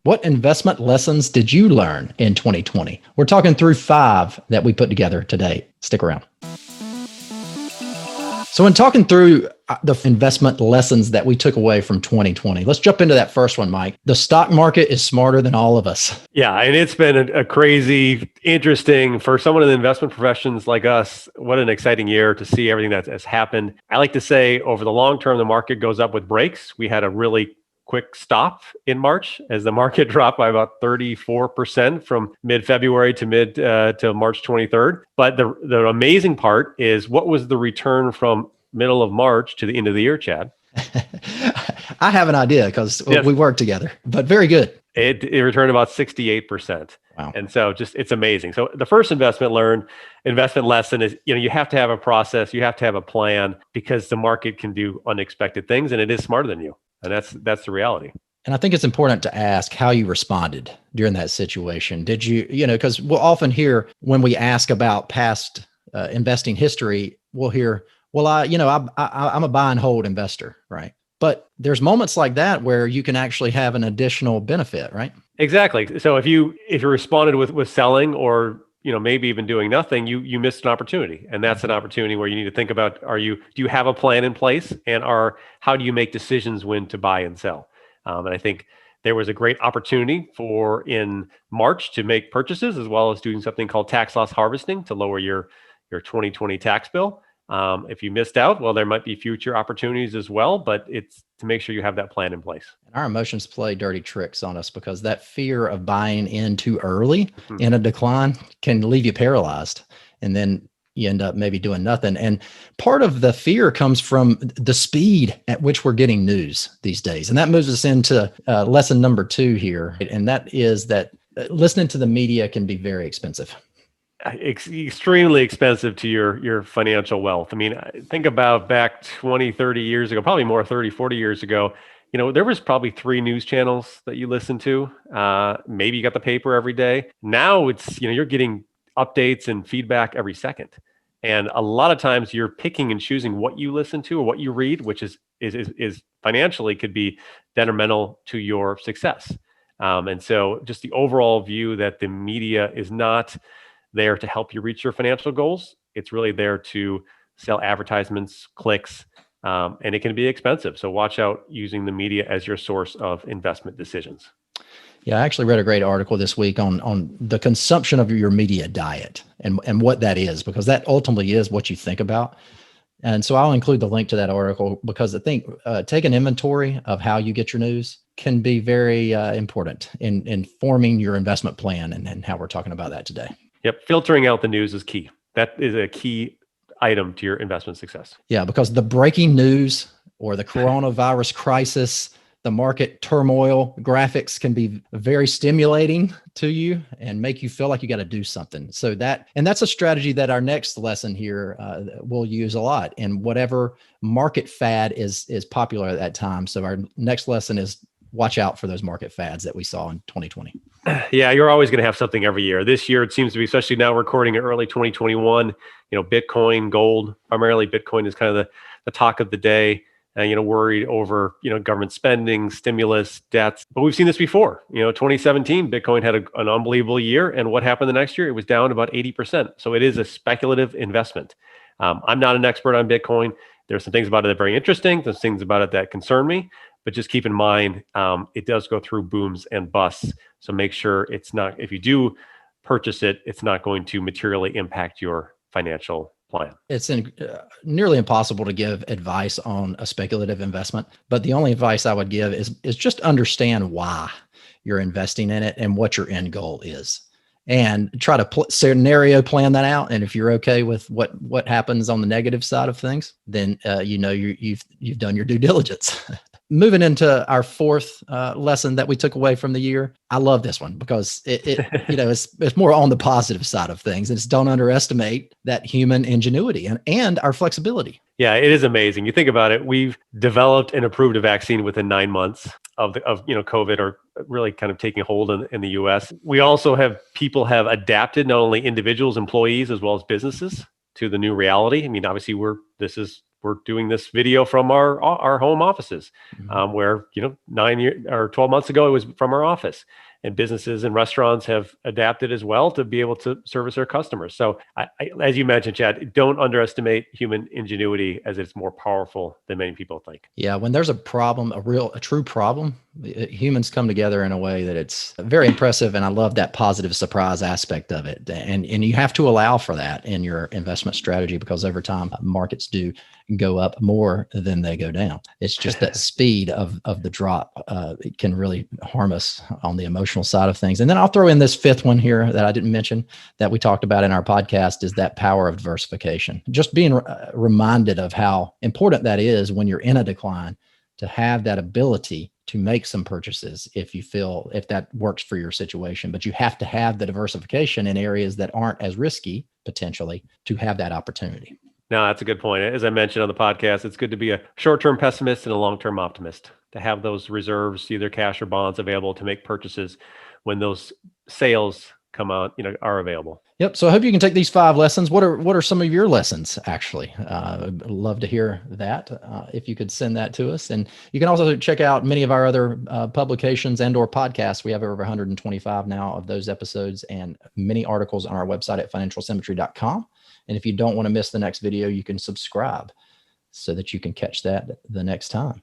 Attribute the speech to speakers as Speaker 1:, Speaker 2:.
Speaker 1: What investment lessons did you learn in 2020? We're talking through 5 that we put together today. Stick around. So, in talking through the investment lessons that we took away from 2020, let's jump into that first one, Mike. The stock market is smarter than all of us.
Speaker 2: Yeah, and it's been a crazy, interesting for someone in the investment professions like us. What an exciting year to see everything that has happened. I like to say over the long term, the market goes up with breaks. We had a really quick stop in March as the market dropped by about 34% from mid-February to March 23rd. But the amazing part is, what was the return from middle of March to the end of the year, Chad?
Speaker 1: I have an idea because we work together, but very good.
Speaker 2: It returned about 68%.
Speaker 1: Wow.
Speaker 2: And so it's amazing. So the first investment lesson is, you have to have a process, you have to have a plan, because the market can do unexpected things and it is smarter than you. And that's the reality.
Speaker 1: And I think it's important to ask how you responded during that situation. Did you, because we'll often hear when we ask about past investing history, we'll hear, well, I'm a buy and hold investor, right? But there's moments like that where you can actually have an additional benefit, right?
Speaker 2: Exactly. So if you responded with selling, or maybe even doing nothing, you missed an opportunity. And that's an opportunity where you need to think about, do you have a plan in place, and how do you make decisions when to buy and sell? And I think there was a great opportunity in March to make purchases, as well as doing something called tax loss harvesting to lower your 2020 tax bill. If you missed out, well, there might be future opportunities as well, but it's to make sure you have that plan in place.
Speaker 1: And our emotions play dirty tricks on us, because that fear of buying in too early in a decline can leave you paralyzed. And then you end up maybe doing nothing. And part of the fear comes from the speed at which we're getting news these days. And that moves us into lesson number 2 here. And that is that listening to the media can be very expensive.
Speaker 2: Extremely expensive to your financial wealth. I mean, think about back 20, 30 years ago, probably more 30, 40 years ago, there was probably 3 news channels that you listened to. Maybe you got the paper every day. Now it's, you're getting updates and feedback every second. And a lot of times you're picking and choosing what you listen to or what you read, which is financially could be detrimental to your success. And so just the overall view that the media is not there to help you reach your financial goals. It's really there to sell advertisements, clicks, and it can be expensive. So watch out using the media as your source of investment decisions.
Speaker 1: Yeah, I actually read a great article this week on the consumption of your media diet and what that is, because that ultimately is what you think about. And so I'll include the link to that article, because I think taking inventory of how you get your news can be very important in forming your investment plan, and how we're talking about that today.
Speaker 2: Yep. Filtering out the news is key. That is a key item to your investment success.
Speaker 1: Yeah, because the breaking news or the coronavirus crisis, the market turmoil graphics can be very stimulating to you and make you feel like you got to do something. So that's a strategy that our next lesson here will use a lot in whatever market fad is popular at that time. So our next lesson is watch out for those market fads that we saw in 2020.
Speaker 2: Yeah, you're always going to have something every year. This year, it seems to be, especially now recording in early 2021, Bitcoin, gold, primarily Bitcoin is kind of the talk of the day. Worried over, government spending, stimulus, debts. But we've seen this before. 2017, Bitcoin had an unbelievable year. And what happened the next year? It was down about 80%. So it is a speculative investment. I'm not an expert on Bitcoin. There's some things about it that are very interesting. There's things about it that concern me. But just keep in mind, it does go through booms and busts. So make sure it's not, if you do purchase it, it's not going to materially impact your financial plan.
Speaker 1: It's nearly impossible to give advice on a speculative investment, but the only advice I would give is just understand why you're investing in it and what your end goal is, and try to scenario plan that out. And if you're okay with what happens on the negative side of things, then you've done your due diligence. Moving into our 4th lesson that we took away from the year. I love this one because it's more on the positive side of things. It's don't underestimate that human ingenuity and our flexibility.
Speaker 2: Yeah, it is amazing. You think about it, we've developed and approved a vaccine within 9 months of COVID, or really kind of taking hold in the US. We also have adapted, not only individuals, employees, as well as businesses, to the new reality. I mean, obviously this is we're doing this video from our home offices,
Speaker 1: Mhm.
Speaker 2: where 9 years or 12 months ago it was from our office. And businesses and restaurants have adapted as well to be able to service their customers. So, as you mentioned, Chad, don't underestimate human ingenuity, as it's more powerful than many people think.
Speaker 1: Yeah, when there's a problem, a true problem, humans come together in a way that it's very impressive, and I love that positive surprise aspect of it. And you have to allow for that in your investment strategy, because over time markets do go up more than they go down. It's just that speed of the drop it can really harm us on the emotional side of things. And then I'll throw in this fifth one here that I didn't mention that we talked about in our podcast, is that power of diversification. Just being reminded of how important that is when you're in a decline, to have that ability to make some purchases if that works for your situation. But you have to have the diversification in areas that aren't as risky potentially to have that opportunity.
Speaker 2: No, that's a good point. As I mentioned on the podcast, it's good to be a short-term pessimist and a long-term optimist, to have those reserves, either cash or bonds, available to make purchases when those sales come out, are available.
Speaker 1: Yep. So I hope you can take these 5 lessons. What are some of your lessons, actually? I'd love to hear that. If you could send that to us. And you can also check out many of our other publications and or podcasts. We have over 125 now of those episodes, and many articles on our website at financialsymmetry.com. And if you don't want to miss the next video, you can subscribe so that you can catch that the next time.